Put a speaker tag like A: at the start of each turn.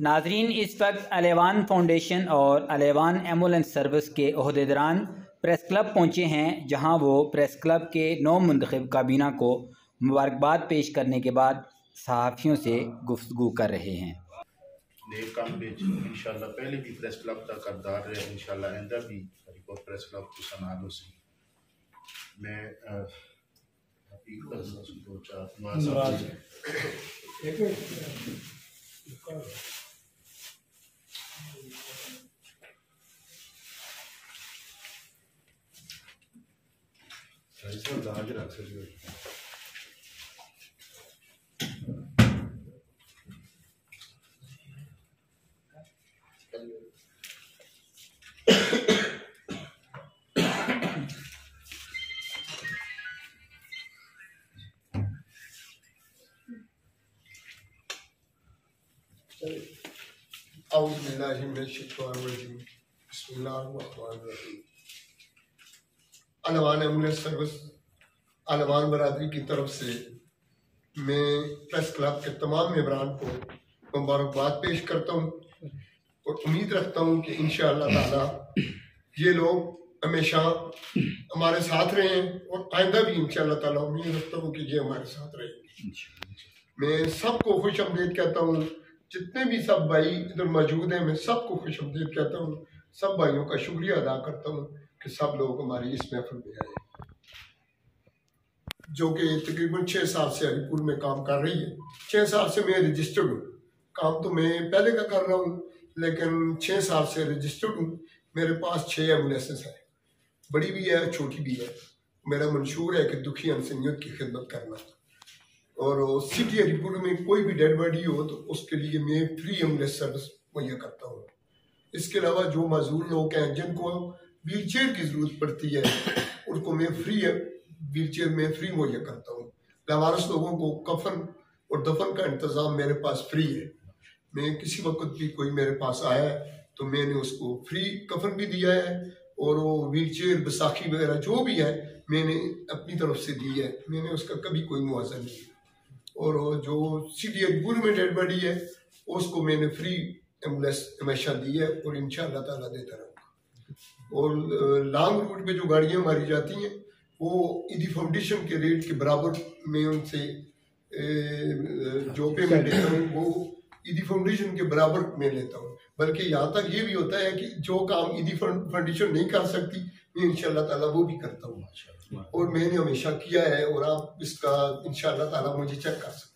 A: नाजरीन, इस वक्त अलेवान फाउंडेशन और अलेवान एम्बुलेंस सर्विस के ओहदेदारान प्रेस क्लब पहुँचे हैं, जहां वो प्रेस क्लब के नौ मुंतखब काबीना को मुबारकबाद पेश करने के बाद सहाफ़ियों से गुफ्तगू कर रहे हैं।
B: नेक काम बेच इंशाल्लाह पहले भी प्रेस क्लब का करदार रहे, इंशाल्लाह आइंदा भी रिपोर्ट प्रेस क्लब को सनालो से मैं दो चार दाज रख सकते
C: अलेवान एम्बुलेंस सर्विस अलेवान बरादरी की तरफ से मैं प्रेस क्लब के तमाम मेंबरान को मुबारकबाद पेश करता हूँ और उम्मीद रखता हूँ कि इंशाअल्लाह ताला ये लोग हमेशा हमारे साथ रहे और आइंदा भी इंशाअल्लाह ताला उम्मीद रखता हूँ कि ये हमारे साथ रहेंगे। मैं सबको खुश आमदीद कहता हूँ, जितने भी सब भाई इधर मौजूद हैं मैं सबको खुश आमदीद कहता हूँ, सब भाइयों का शुक्रिया अदा करता हूँ कि सब लोग हमारी इस महफिल में आए, जो कि तकरीबन 6 साल से हरिपुर में काम कर रही है। 6 साल से मैं रजिस्टर्ड हूँ, काम तो मैं पहले का कर रहा हूँ लेकिन 6 साल से रजिस्टर्ड हूँ। मेरे पास 6 एम्बुलेंसेस है, बड़ी भी है छोटी भी है। मेरा मंशूर है कि दुखी इंसानियत की खिदमत करना, और सिटी हरिपुर में कोई भी डेड बॉडी हो तो उसके लिए मैं फ्री एम्बुलेंस सर्विस मुहैया करता हूँ। इसके अलावा जो मजदूर लोग हैं जिनको व्हील चेयर की ज़रूरत पड़ती है उनको मैं व्हील चेयर में फ्री मुहैया करता हूँ। लावारिस लोगों को कफन और दफन का इंतज़ाम मेरे पास फ्री है। मैं किसी वक्त भी कोई मेरे पास आया है तो मैंने उसको फ्री कफन भी दिया है, और वो व्हील चेयर बैसाखी वगैरह जो भी है मैंने अपनी तरफ से दी है, मैंने उसका कभी कोई मुआवजा नहीं दिया। और जो सिटी हरिपुर में डेड बॉडी है उसको मैंने फ्री एम्बुलेंस हमेशा दी है और इंशाअल्लाह ताला देता रहूँगा। और लॉन्ग रूट पे जो गाड़ियाँ मारी जाती हैं वो ईदी फाउंडेशन के रेट के बराबर मैं उनसे जो पेमेंट लेता हूँ वो ईदी फाउंडेशन के बराबर मैं लेता हूँ। बल्कि यहाँ तक ये भी होता है कि जो काम ईदी फाउंडेशन नहीं कर सकती मैं इंशाअल्लाह ताला वो भी करता हूँ, और मैंने हमेशा किया है, और आप इसका इंशाअल्लाह ताला मुझे चेक कर सकते हैं।